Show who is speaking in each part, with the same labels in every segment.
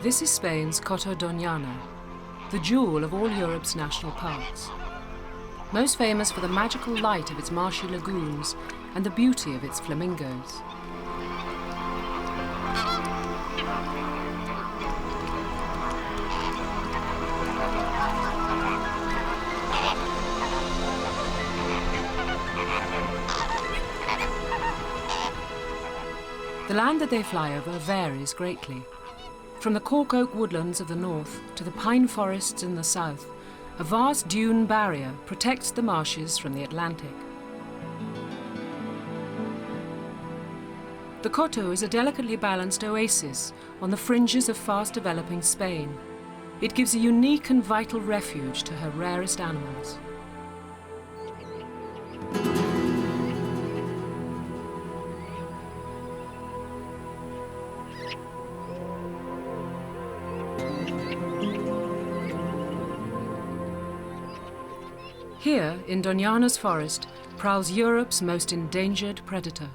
Speaker 1: This is Spain's Coto Doñana, the jewel of all Europe's national parks. Most famous for the magical light of its marshy lagoons and the beauty of its flamingos. The land that they fly over varies greatly. From the cork oak woodlands of the north to the pine forests in the south, a vast dune barrier protects the marshes from the Atlantic. The Coto is a delicately balanced oasis on the fringes of fast-developing Spain. It gives a unique and vital refuge to her rarest animals. Here, in Doñana's forest, prowls Europe's most endangered predator.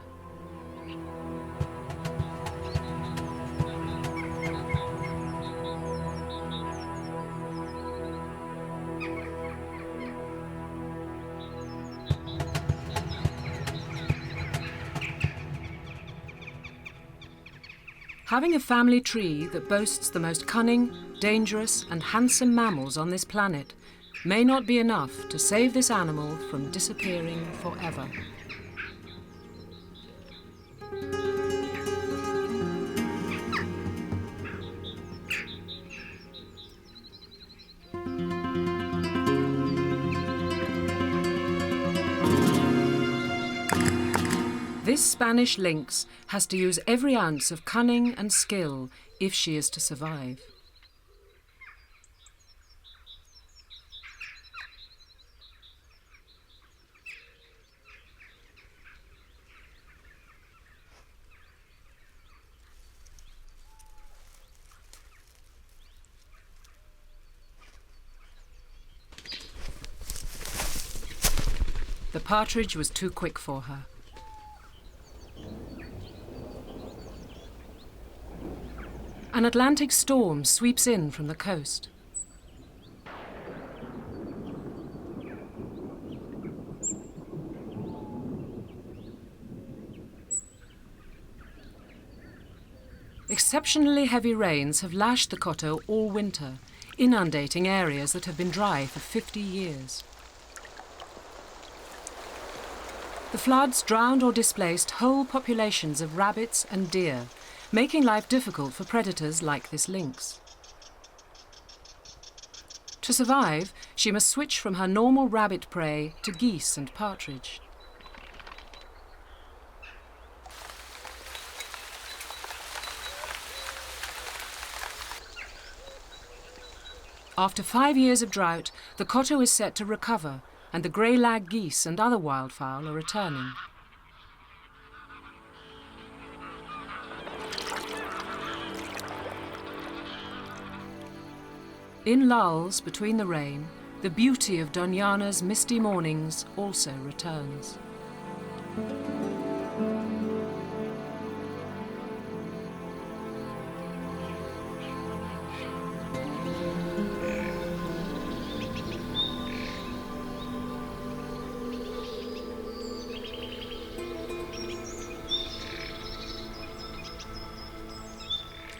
Speaker 1: Having a family tree that boasts the most cunning, dangerous, and handsome mammals on this planet may not be enough to save this animal from disappearing forever. This Spanish lynx has to use every ounce of cunning and skill if she is to survive. The partridge was too quick for her. An Atlantic storm sweeps in from the coast. Exceptionally heavy rains have lashed the Coto all winter, inundating areas that have been dry for 50 years. The floods drowned or displaced whole populations of rabbits and deer, making life difficult for predators like this lynx. To survive, she must switch from her normal rabbit prey to geese and partridge. After 5 years of drought, the Coto is set to recover, and the grey lag geese and other wildfowl are returning. In lulls between the rain, the beauty of Doñana's misty mornings also returns.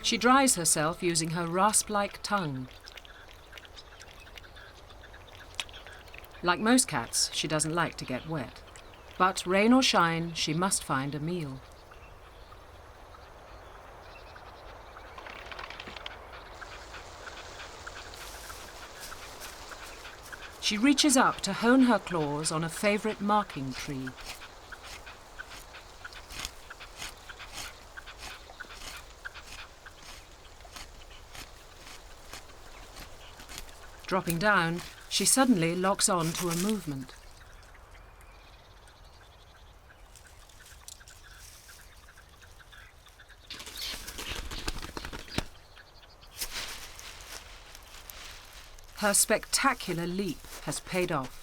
Speaker 1: She dries herself using her rasp-like tongue. Like most cats, she doesn't like to get wet. But rain or shine, she must find a meal. She reaches up to hone her claws on a favourite marking tree. Dropping down, she suddenly locks on to a movement. Her spectacular leap has paid off.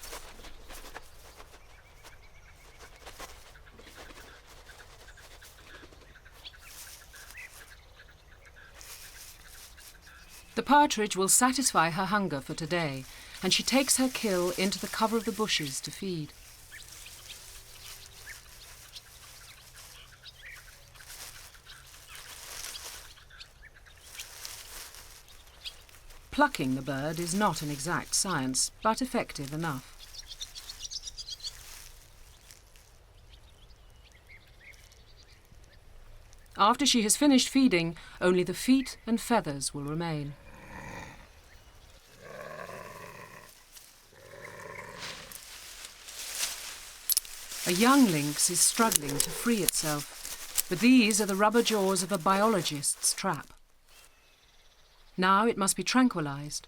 Speaker 1: The partridge will satisfy her hunger for today, and she takes her kill into the cover of the bushes to feed. Plucking the bird is not an exact science, but effective enough. After she has finished feeding, only the feet and feathers will remain. A young lynx is struggling to free itself, but these are the rubber jaws of a biologist's trap. Now it must be tranquilized.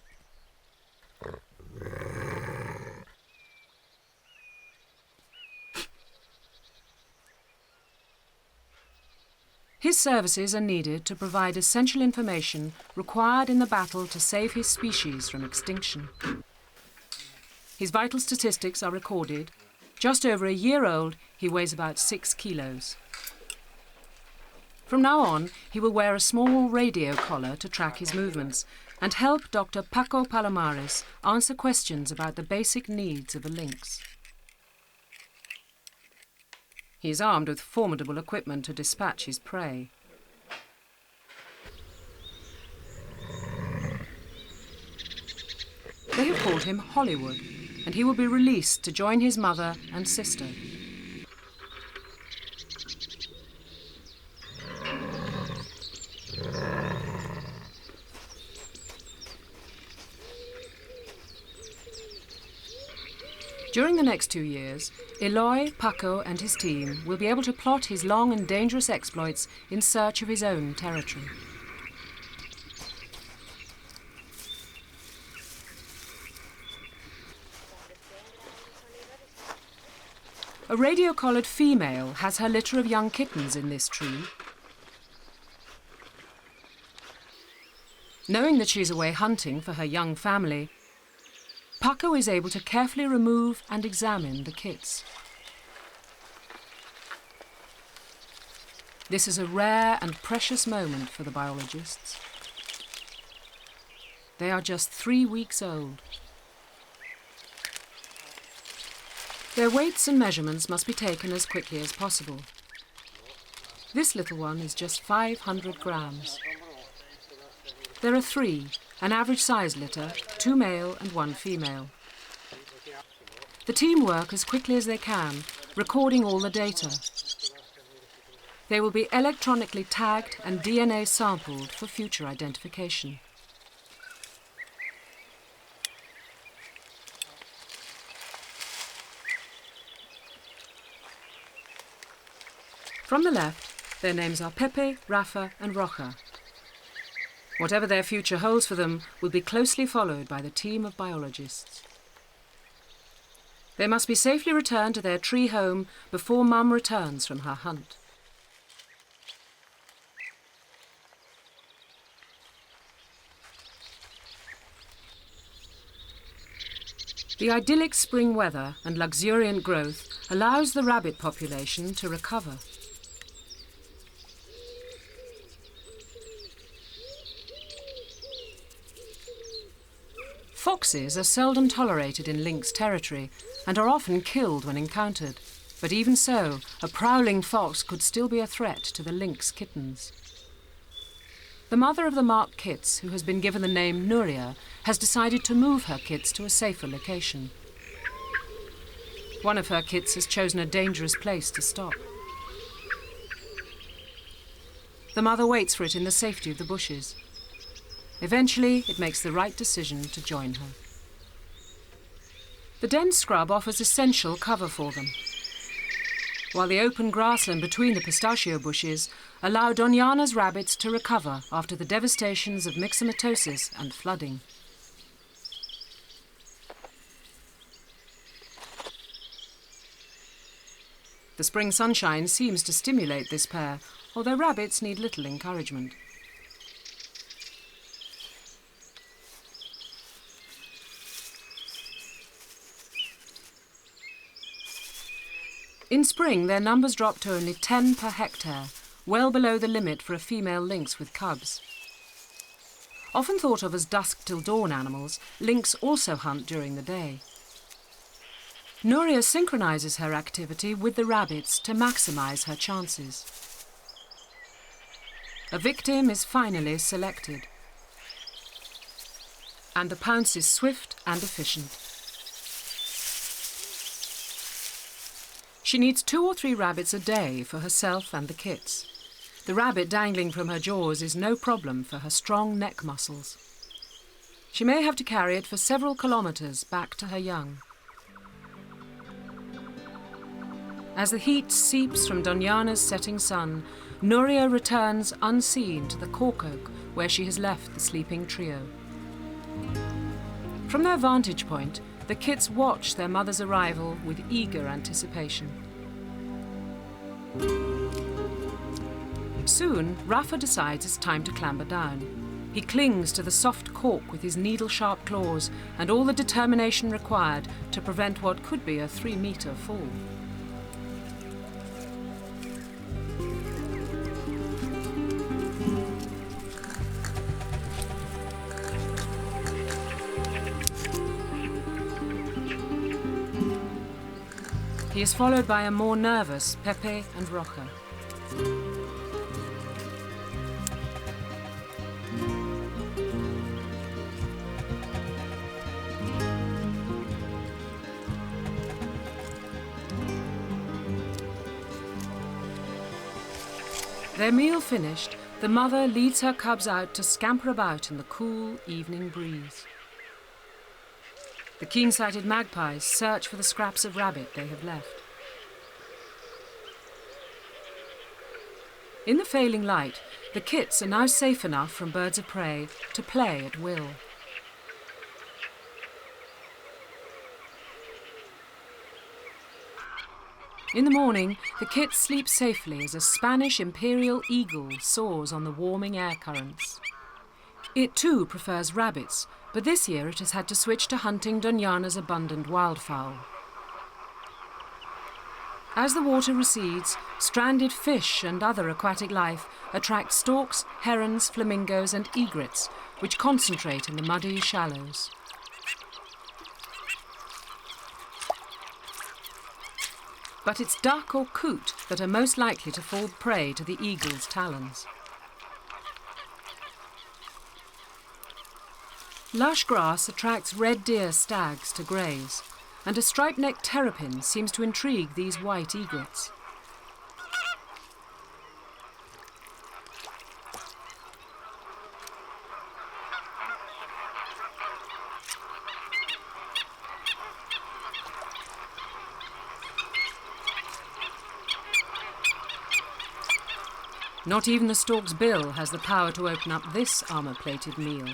Speaker 1: His services are needed to provide essential information required in the battle to save his species from extinction. His vital statistics are recorded. Just over a year old, he weighs about 6 kilos. From now on, he will wear a small radio collar to track his movements and help Dr. Paco Palomares answer questions about the basic needs of a lynx. He is armed with formidable equipment to dispatch his prey. They have called him Hollywood, and he will be released to join his mother and sister. During the next 2 years, Eloy, Paco and his team will be able to plot his long and dangerous exploits in search of his own territory. A radio-collared female has her litter of young kittens in this tree. Knowing that she's away hunting for her young family, Paco is able to carefully remove and examine the kits. This is a rare and precious moment for the biologists. They are just 3 weeks old. Their weights and measurements must be taken as quickly as possible. This little one is just 500 grams. There are 3, an average size litter, 2 male and 1 female. The team work as quickly as they can, recording all the data. They will be electronically tagged and DNA sampled for future identification. From the left, their names are Pepe, Rafa and Roja. Whatever their future holds for them will be closely followed by the team of biologists. They must be safely returned to their tree home before Mum returns from her hunt. The idyllic spring weather and luxuriant growth allows the rabbit population to recover. Foxes are seldom tolerated in lynx territory and are often killed when encountered. But even so, a prowling fox could still be a threat to the lynx kittens. The mother of the marked kits, who has been given the name Nuria, has decided to move her kits to a safer location. One of her kits has chosen a dangerous place to stop. The mother waits for it in the safety of the bushes. Eventually, it makes the right decision to join her. The dense scrub offers essential cover for them, while the open grassland between the pistachio bushes allow Doñana's rabbits to recover after the devastations of myxomatosis and flooding. The spring sunshine seems to stimulate this pair, although rabbits need little encouragement. In spring, their numbers drop to only 10 per hectare, well below the limit for a female lynx with cubs. Often thought of as dusk till dawn animals, lynx also hunt during the day. Nuria synchronises her activity with the rabbits to maximise her chances. A victim is finally selected, and the pounce is swift and efficient. She needs 2 or 3 rabbits a day for herself and the kits. The rabbit dangling from her jaws is no problem for her strong neck muscles. She may have to carry it for several kilometres back to her young. As the heat seeps from Doñana's setting sun, Nuria returns unseen to the cork oak where she has left the sleeping trio. From their vantage point, the kits watch their mother's arrival with eager anticipation. Soon, Rafa decides it's time to clamber down. He clings to the soft cork with his needle-sharp claws and all the determination required to prevent what could be a 3-metre fall. He is followed by a more nervous Pepe and Roja. Their meal finished, the mother leads her cubs out to scamper about in the cool evening breeze. The keen-sighted magpies search for the scraps of rabbit they have left. In the failing light, the kits are now safe enough from birds of prey to play at will. In the morning, the kits sleep safely as a Spanish Imperial eagle soars on the warming air currents. It too prefers rabbits, but this year it has had to switch to hunting Doñana's abundant wildfowl. As the water recedes, stranded fish and other aquatic life attract storks, herons, flamingos and egrets, which concentrate in the muddy shallows. But it's duck or coot that are most likely to fall prey to the eagle's talons. Lush grass attracts red deer stags to graze, and a striped-necked terrapin seems to intrigue these white egrets. Not even a stork's bill has the power to open up this armour-plated meal.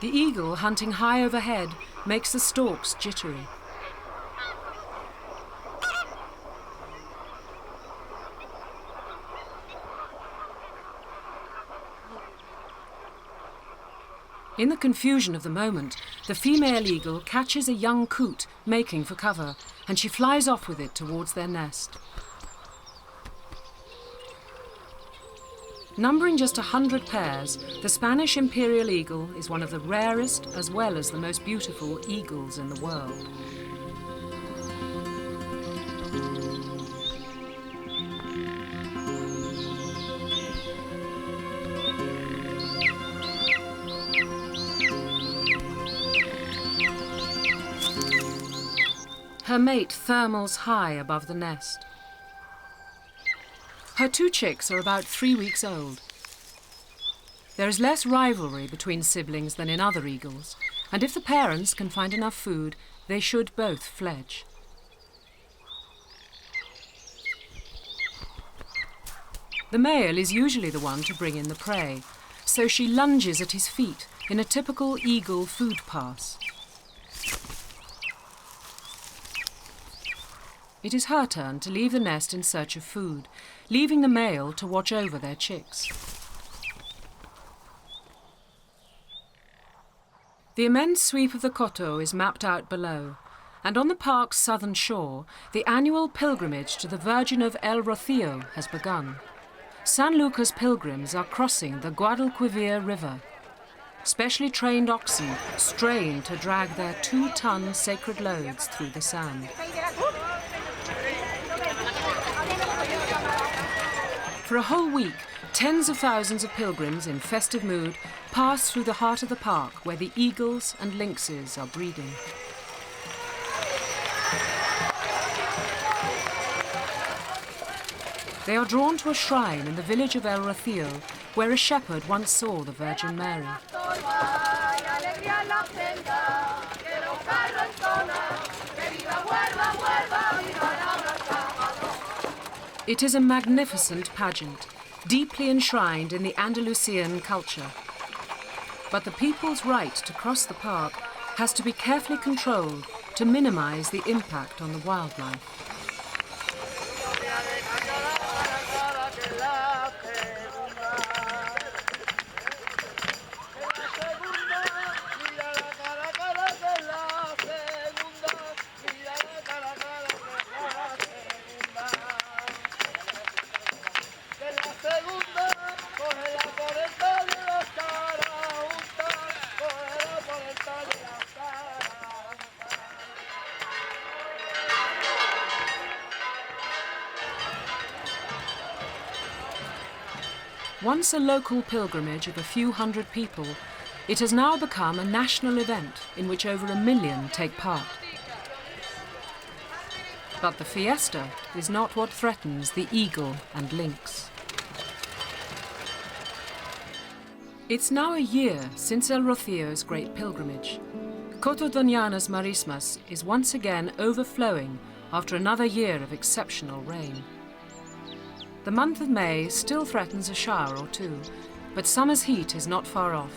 Speaker 1: The eagle, hunting high overhead, makes the storks jittery. In the confusion of the moment, the female eagle catches a young coot making for cover, and she flies off with it towards their nest. Numbering just 100 pairs, the Spanish Imperial eagle is one of the rarest as well as the most beautiful eagles in the world. Her mate thermals high above the nest. Her 2 chicks are about 3 weeks old. There is less rivalry between siblings than in other eagles, and if the parents can find enough food, they should both fledge. The male is usually the one to bring in the prey, so she lunges at his feet in a typical eagle food pass. It is her turn to leave the nest in search of food, leaving the male to watch over their chicks. The immense sweep of the Coto is mapped out below, and on the park's southern shore, the annual pilgrimage to the Virgin of El Rocío has begun. San Lucas pilgrims are crossing the Guadalquivir River. Specially trained oxen strain to drag their 2-ton sacred loads through the sand. For a whole week, tens of thousands of pilgrims in festive mood pass through the heart of the park where the eagles and lynxes are breeding. They are drawn to a shrine in the village of El Rocío, where a shepherd once saw the Virgin Mary. It is a magnificent pageant, deeply enshrined in the Andalusian culture. But the people's right to cross the park has to be carefully controlled to minimize the impact on the wildlife. Once a local pilgrimage of a few hundred people, it has now become a national event in which over 1 million take part. But the fiesta is not what threatens the eagle and lynx. It's now a year since El Rocío's great pilgrimage. Coto Doñana's marismas is once again overflowing after another year of exceptional rain. The month of May still threatens a shower or two, but summer's heat is not far off.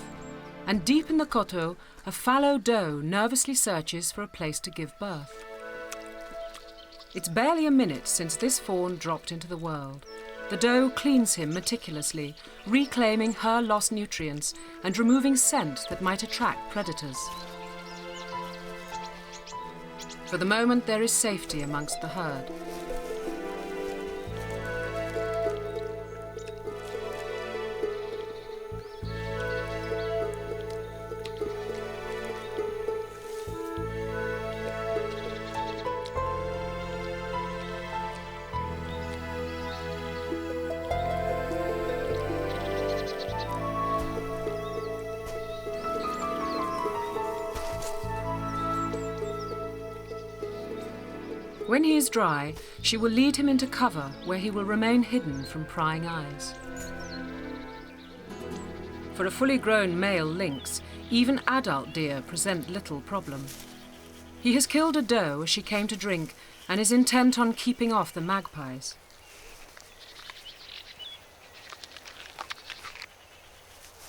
Speaker 1: And deep in the Coto, a fallow doe nervously searches for a place to give birth. It's barely a minute since this fawn dropped into the world. The doe cleans him meticulously, reclaiming her lost nutrients and removing scent that might attract predators. For the moment, there is safety amongst the herd. When he is dry, she will lead him into cover where he will remain hidden from prying eyes. For a fully grown male lynx, even adult deer present little problem. He has killed a doe as she came to drink and is intent on keeping off the magpies.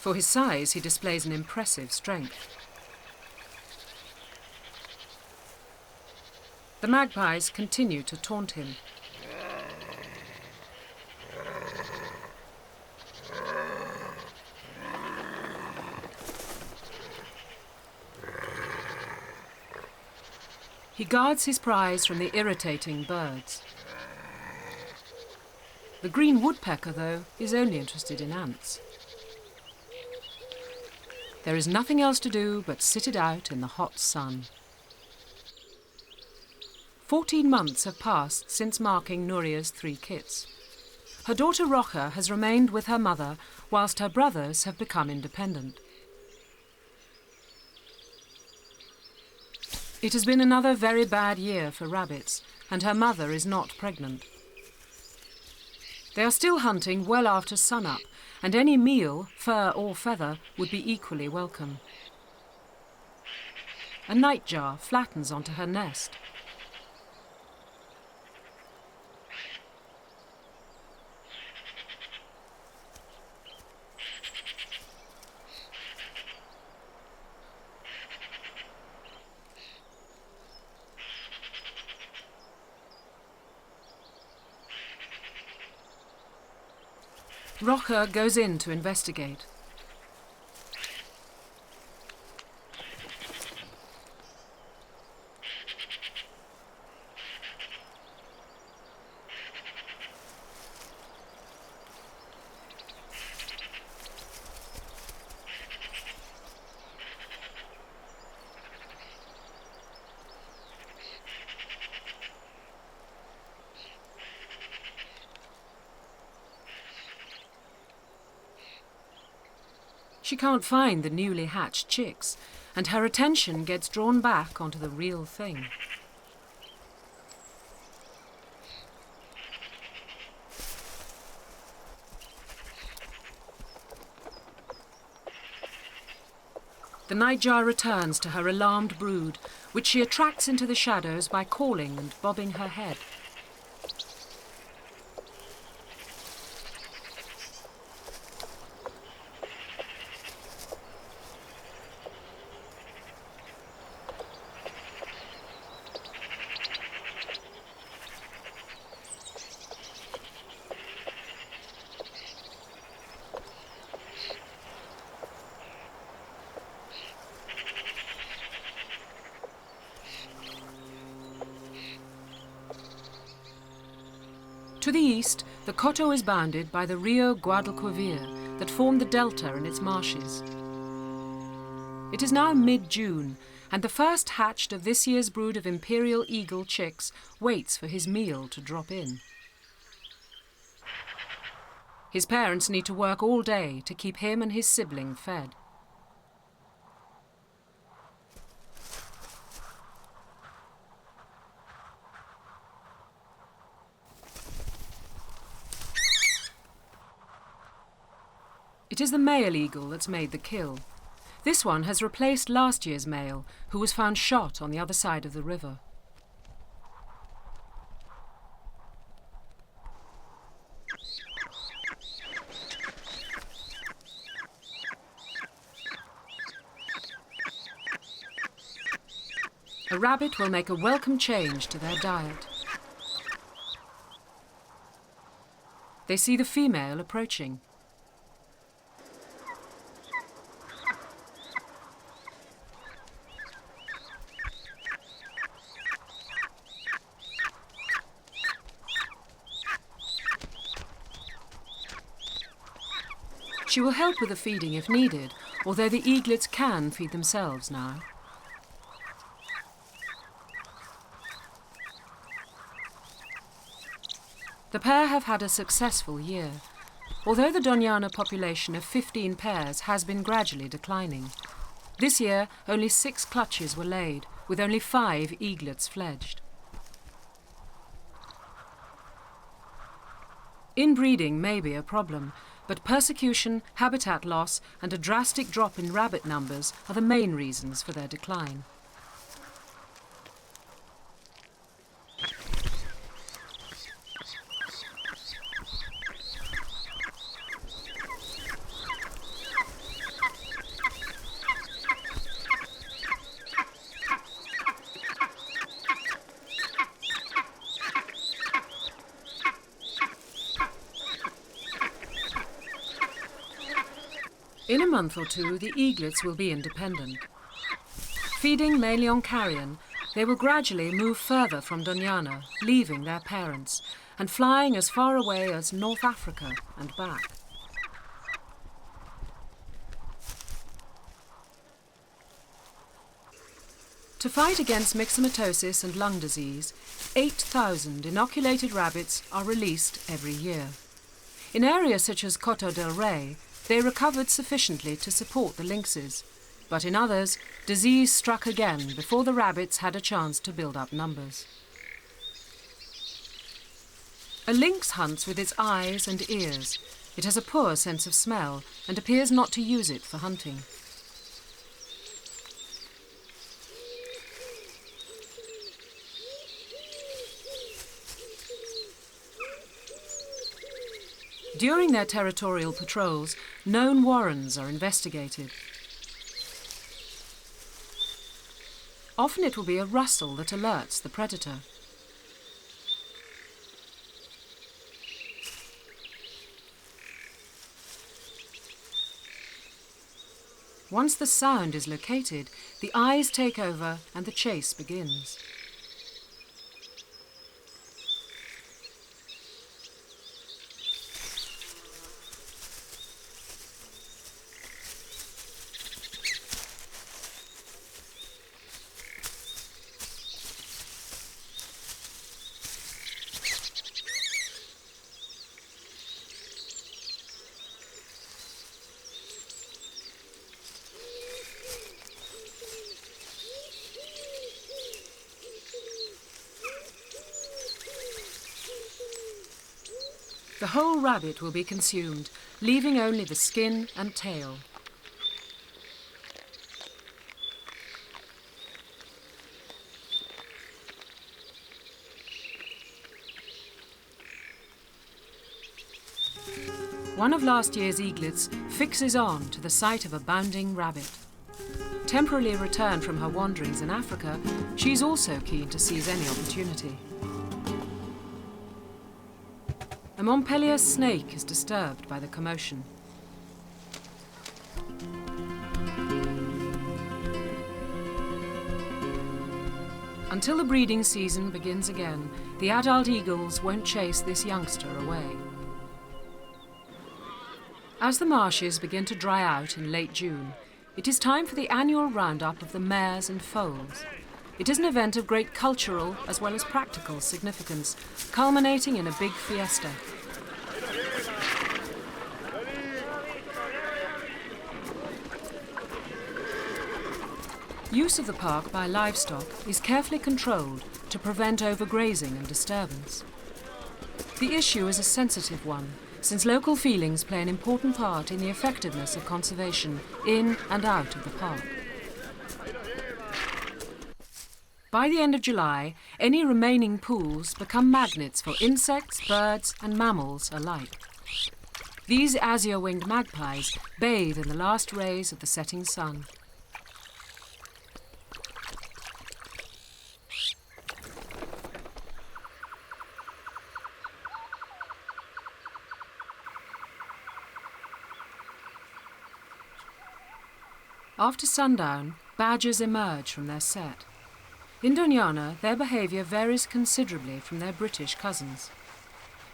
Speaker 1: For his size, he displays an impressive strength. The magpies continue to taunt him. He guards his prize from the irritating birds. The green woodpecker, though, is only interested in ants. There is nothing else to do but sit it out in the hot sun. 14 months have passed since marking Nuria's 3 kits. Her daughter Rocha has remained with her mother, whilst her brothers have become independent. It has been another very bad year for rabbits, and her mother is not pregnant. They are still hunting well after sunup, and any meal, fur or feather, would be equally welcome. A nightjar flattens onto her nest. Rocha goes in to investigate. She can't find the newly hatched chicks, and her attention gets drawn back onto the real thing. The nightjar returns to her alarmed brood, which she attracts into the shadows by calling and bobbing her head. To the east, the Coto is bounded by the Rio Guadalquivir that formed the delta and its marshes. It is now mid-June, and the first hatched of this year's brood of Imperial eagle chicks waits for his meal to drop in. His parents need to work all day to keep him and his sibling fed. It is the male eagle that's made the kill. This one has replaced last year's male, who was found shot on the other side of the river. A rabbit will make a welcome change to their diet. They see the female approaching. She will help with the feeding if needed, although the eaglets can feed themselves now. The pair have had a successful year, although the Doñana population of 15 pairs has been gradually declining. This year, only 6 clutches were laid, with only 5 eaglets fledged. Inbreeding may be a problem, but persecution, habitat loss, and a drastic drop in rabbit numbers are the main reasons for their decline. In a month or two, the eaglets will be independent. Feeding mainly on carrion, they will gradually move further from Doñana, leaving their parents, and flying as far away as North Africa and back. To fight against myxomatosis and lung disease, 8,000 inoculated rabbits are released every year. In areas such as Coto del Rey, they recovered sufficiently to support the lynxes, but in others, disease struck again before the rabbits had a chance to build up numbers. A lynx hunts with its eyes and ears. It has a poor sense of smell and appears not to use it for hunting. During their territorial patrols, known warrens are investigated. Often it will be a rustle that alerts the predator. Once the sound is located, the eyes take over and the chase begins. The whole rabbit will be consumed, leaving only the skin and tail. One of last year's eaglets fixes on to the sight of a bounding rabbit. Temporarily returned from her wanderings in Africa, she is also keen to seize any opportunity. A Montpellier snake is disturbed by the commotion. Until the breeding season begins again, the adult eagles won't chase this youngster away. As the marshes begin to dry out in late June, it is time for the annual roundup of the mares and foals. It is an event of great cultural as well as practical significance, culminating in a big fiesta. Use of the park by livestock is carefully controlled to prevent overgrazing and disturbance. The issue is a sensitive one, since local feelings play an important part in the effectiveness of conservation in and out of the park. By the end of July, any remaining pools become magnets for insects, birds and mammals alike. These azure-winged magpies bathe in the last rays of the setting sun. After sundown, badgers emerge from their set. In Doñana, their behaviour varies considerably from their British cousins.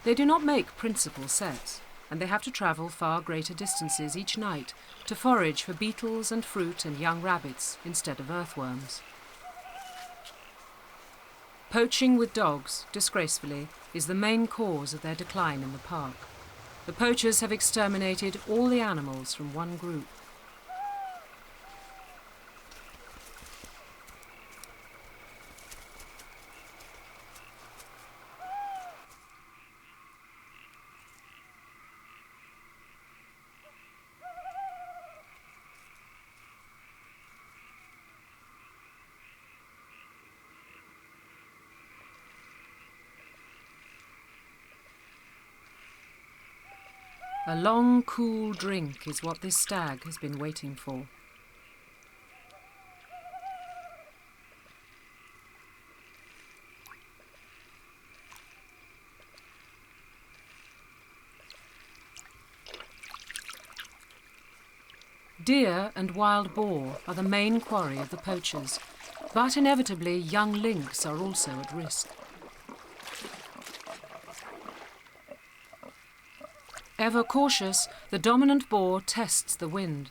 Speaker 1: They do not make principal sets, and they have to travel far greater distances each night to forage for beetles and fruit and young rabbits instead of earthworms. Poaching with dogs, disgracefully, is the main cause of their decline in the park. The poachers have exterminated all the animals from one group. A long, cool drink is what this stag has been waiting for. Deer and wild boar are the main quarry of the poachers, but inevitably young lynx are also at risk. Ever cautious, the dominant boar tests the wind.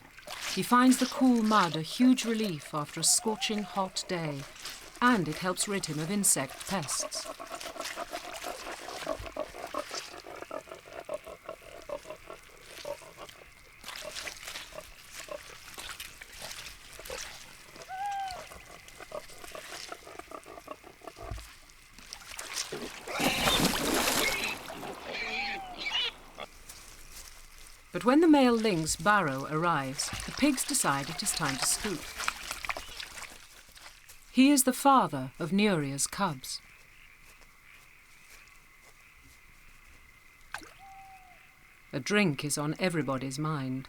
Speaker 1: He finds the cool mud a huge relief after a scorching hot day, and it helps rid him of insect pests. But when the male lynx Barrow arrives, the pigs decide it is time to scoot. He is the father of Nuria's cubs. A drink is on everybody's mind.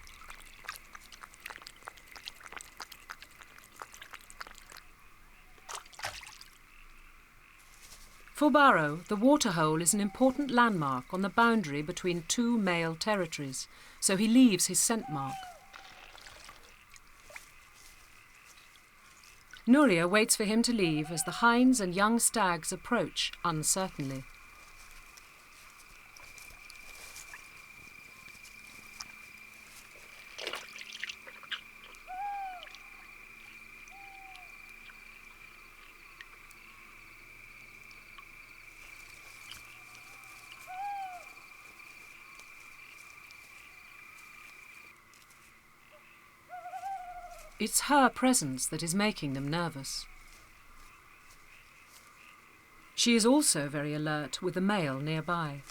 Speaker 1: For Barrow, the Waterhole is an important landmark on the boundary between two male territories, so he leaves his scent mark. Nuria waits for him to leave as the hinds and young stags approach uncertainly. It's her presence that is making them nervous. She is also very alert with the male nearby.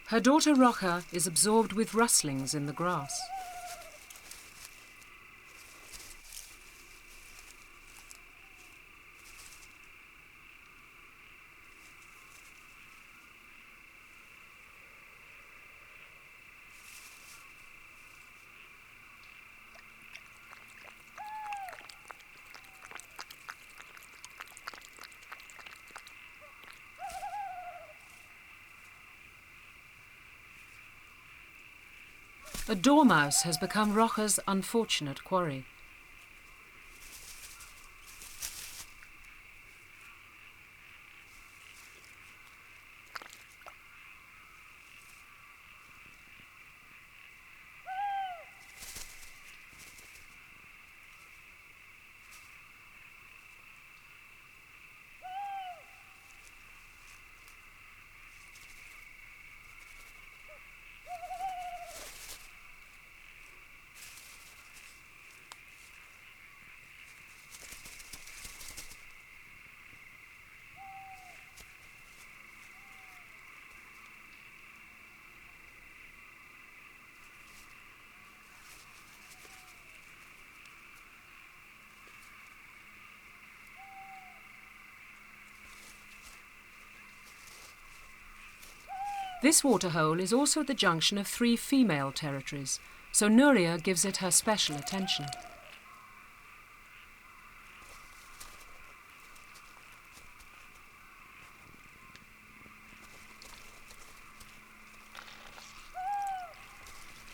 Speaker 1: Her daughter Rocha is absorbed with rustlings in the grass. A dormouse has become Rocha's unfortunate quarry. This waterhole is also at the junction of 3 female territories, so Nuria gives it her special attention.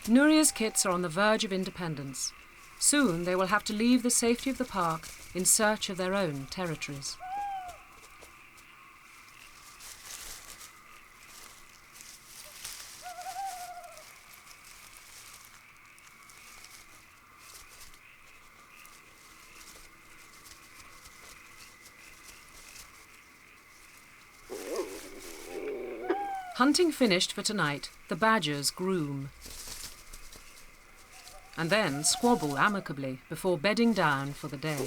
Speaker 1: Nuria's kits are on the verge of independence. Soon they will have to leave the safety of the park in search of their own territories. Hunting finished for tonight, the badgers groom and then squabble amicably before bedding down for the day.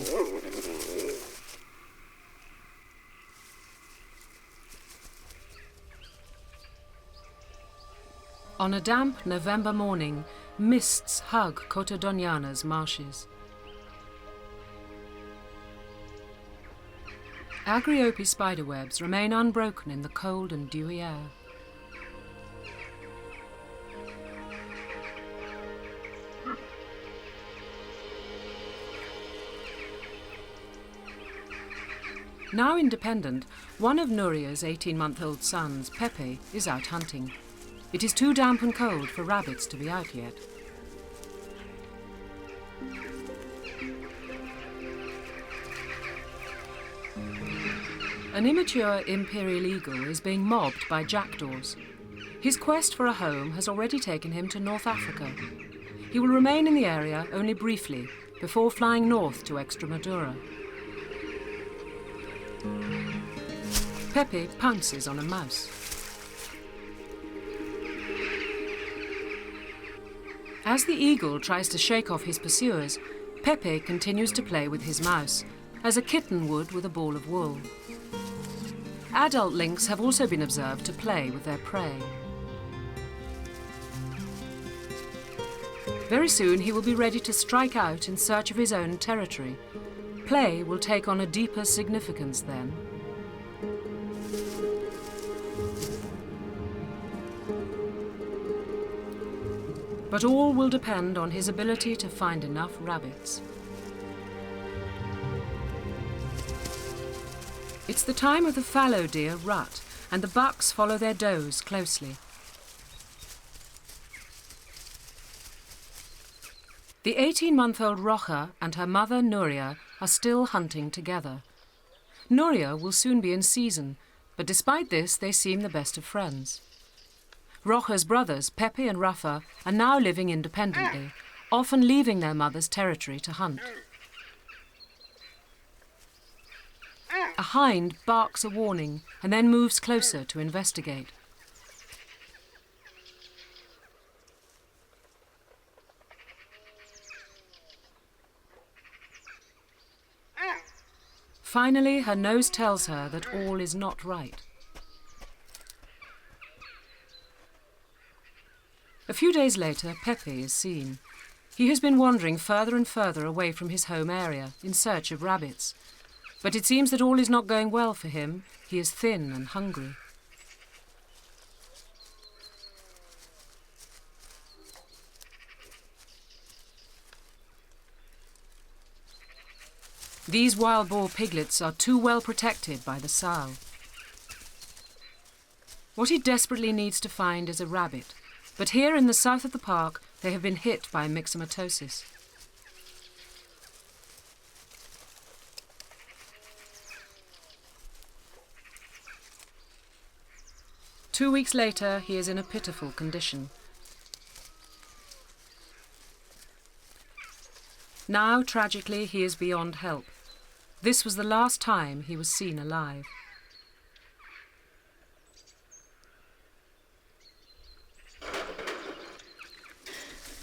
Speaker 1: On a damp November morning, mists hug Kota Doñana's marshes. Agriope spiderwebs remain unbroken in the cold and dewy air. Now independent, one of Nuria's 18-month-old sons, Pepe, is out hunting. It is too damp and cold for rabbits to be out yet. An immature Imperial eagle is being mobbed by jackdaws. His quest for a home has already taken him to North Africa. He will remain in the area only briefly, before flying north to Extremadura. Pepe pounces on a mouse. As the eagle tries to shake off his pursuers, Pepe continues to play with his mouse, as a kitten would with a ball of wool. Adult lynx have also been observed to play with their prey. Very soon he will be ready to strike out in search of his own territory. Play will take on a deeper significance then. But all will depend on his ability to find enough rabbits. It's the time of the fallow deer rut, and the bucks follow their does closely. The 18-month-old Rocha and her mother Nuria are still hunting together. Nuria will soon be in season, but despite this they seem the best of friends. Rocha's brothers, Pepe and Rafa, are now living independently, often leaving their mother's territory to hunt. A hind barks a warning and then moves closer to investigate. Finally, her nose tells her that all is not right. A few days later, Pepe is seen. He has been wandering further and further away from his home area in search of rabbits. But it seems that all is not going well for him. He is thin and hungry. These wild boar piglets are too well protected by the sow. What he desperately needs to find is a rabbit, but here in the south of the park they have been hit by myxomatosis. Two weeks later, he is in a pitiful condition. Now, tragically, he is beyond help. This was the last time he was seen alive.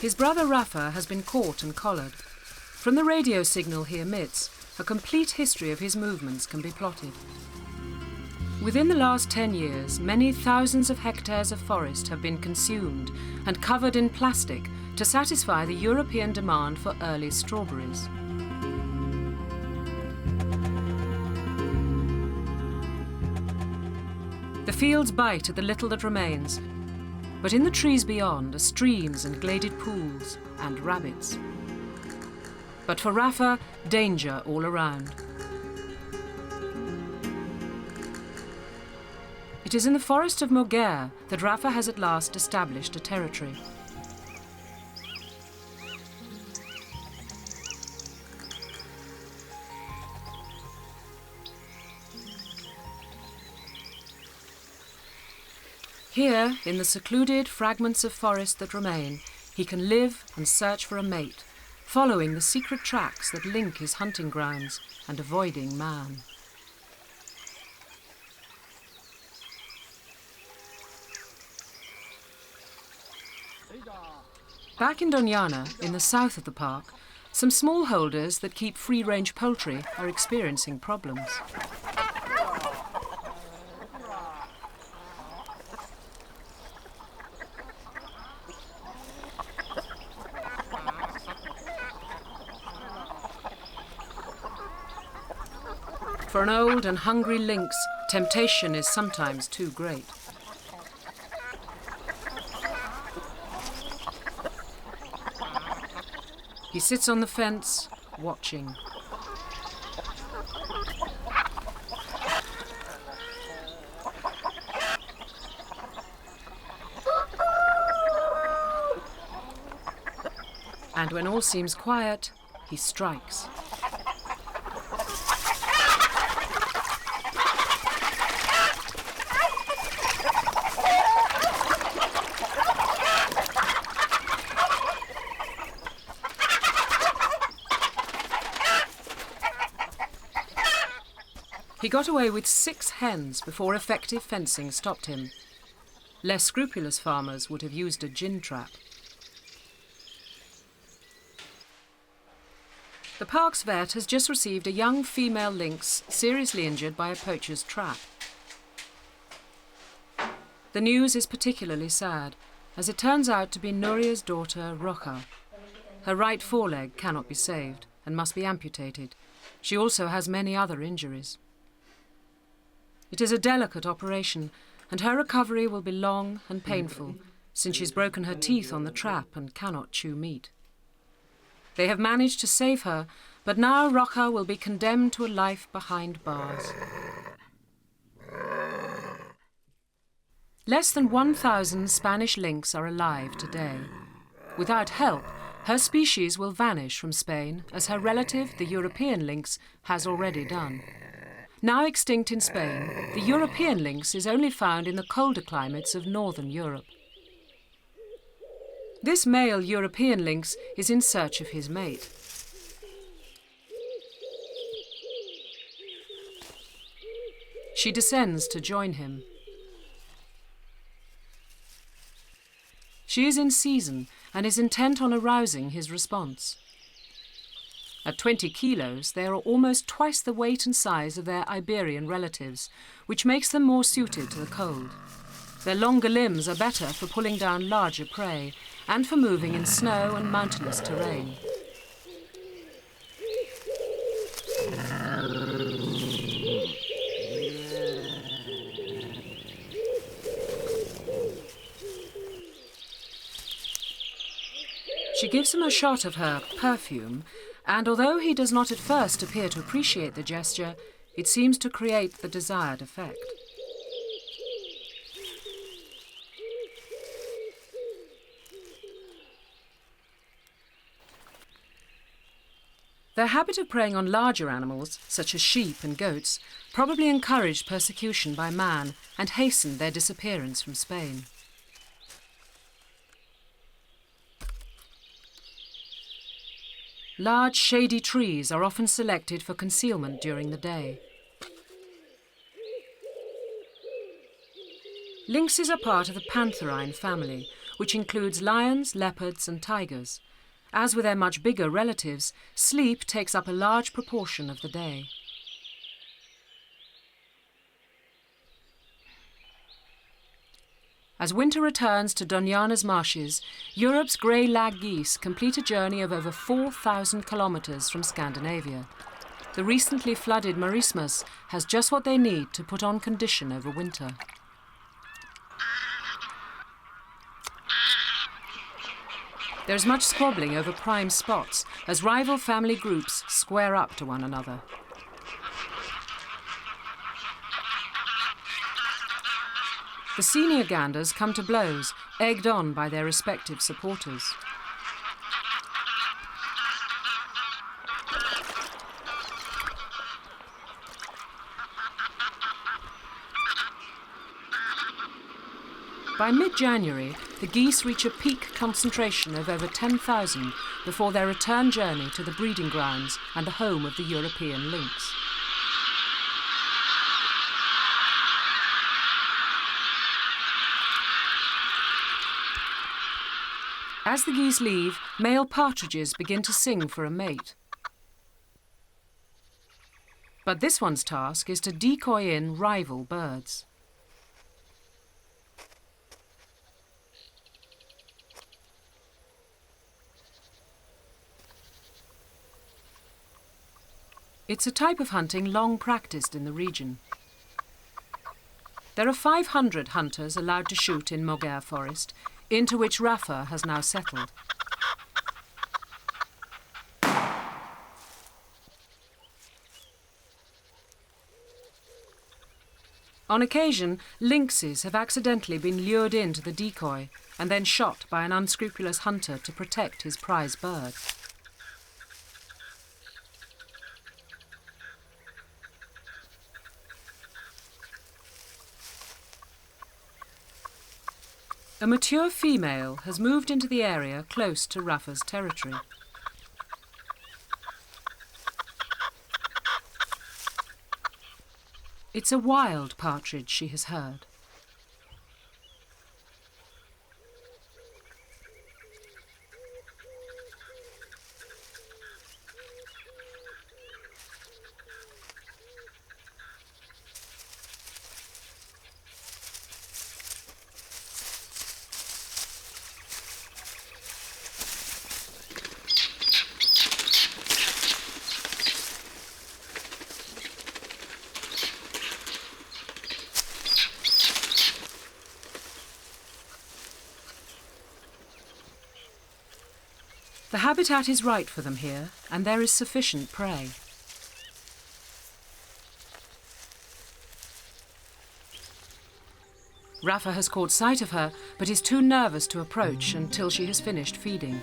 Speaker 1: His brother Rafa has been caught and collared. From the radio signal he emits, a complete history of his movements can be plotted. Within the last 10 years, many thousands of hectares of forest have been consumed and covered in plastic to satisfy the European demand for early strawberries. The fields bite at the little that remains, but in the trees beyond are streams and gladed pools and rabbits. But for Rafa, danger all around. It is in the forest of Moguer that Rafa has at last established a territory. Here, in the secluded fragments of forest that remain, he can live and search for a mate, following the secret tracks that link his hunting grounds and avoiding man. Back in Doñana, in the south of the park, some smallholders that keep free-range poultry are experiencing problems. For an old and hungry lynx, temptation is sometimes too great. He sits on the fence, watching. And when all seems quiet, he strikes. He got away with 6 hens before effective fencing stopped him. Less scrupulous farmers would have used a gin trap. The park's vet has just received a young female lynx seriously injured by a poacher's trap. The news is particularly sad, as it turns out to be Nuria's daughter, Roja. Her right foreleg cannot be saved and must be amputated. She also has many other injuries. It is a delicate operation, and her recovery will be long and painful, since she's broken her teeth on the trap and cannot chew meat. They have managed to save her, but now Roja will be condemned to a life behind bars. Less than 1,000 Spanish lynx are alive today. Without help, her species will vanish from Spain, as her relative, the European lynx, has already done. Now extinct in Spain, the European lynx is only found in the colder climates of northern Europe. This male European lynx is in search of his mate. She descends to join him. She is in season and is intent on arousing his response. At 20 kilos, they are almost twice the weight and size of their Iberian relatives, which makes them more suited to the cold. Their longer limbs are better for pulling down larger prey and for moving in snow and mountainous terrain. She gives him a shot of her perfume, and although he does not at first appear to appreciate the gesture, it seems to create the desired effect. Their habit of preying on larger animals, such as sheep and goats, probably encouraged persecution by man and hastened their disappearance from Spain. Large shady trees are often selected for concealment during the day. Lynxes are part of the pantherine family, which includes lions, leopards and tigers. As with their much bigger relatives, sleep takes up a large proportion of the day. As winter returns to Doñana's marshes, Europe's grey lag geese complete a journey of over 4,000 kilometres from Scandinavia. The recently flooded Marismas has just what they need to put on condition over winter. There is much squabbling over prime spots as rival family groups square up to one another. The senior ganders come to blows, egged on by their respective supporters. By mid-January, the geese reach a peak concentration of over 10,000 before their return journey to the breeding grounds and the home of the European lynx. As the geese leave, male partridges begin to sing for a mate. But this one's task is to decoy in rival birds. It's a type of hunting long practiced in the region. There are 500 hunters allowed to shoot in Moguer Forest, into which Rafa has now settled. On occasion, lynxes have accidentally been lured into the decoy and then shot by an unscrupulous hunter to protect his prize bird. A mature female has moved into the area close to Rafa's territory. It's a wild partridge she has heard. The habitat is right for them here, and there is sufficient prey. Rafa has caught sight of her, but is too nervous to approach until she has finished feeding.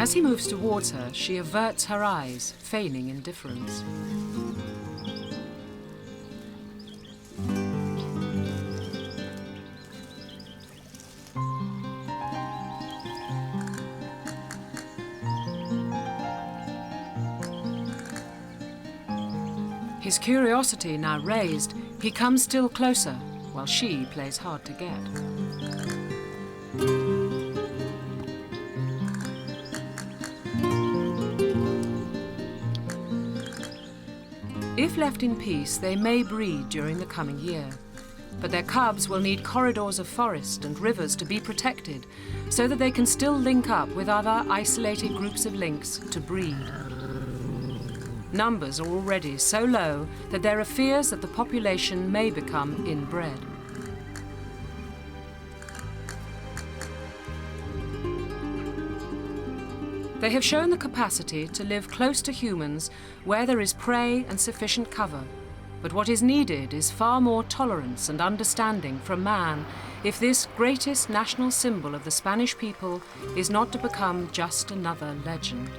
Speaker 1: As he moves towards her, she averts her eyes, feigning indifference. His curiosity now raised, He comes still closer, while she plays hard to get. If left in peace, they may breed during the coming year. But their cubs will need corridors of forest and rivers to be protected so that they can still link up with other isolated groups of lynx to breed. Numbers are already so low that there are fears that the population may become inbred. They have shown the capacity to live close to humans where there is prey and sufficient cover. But what is needed is far more tolerance and understanding from man if this greatest national symbol of the Spanish people is not to become just another legend.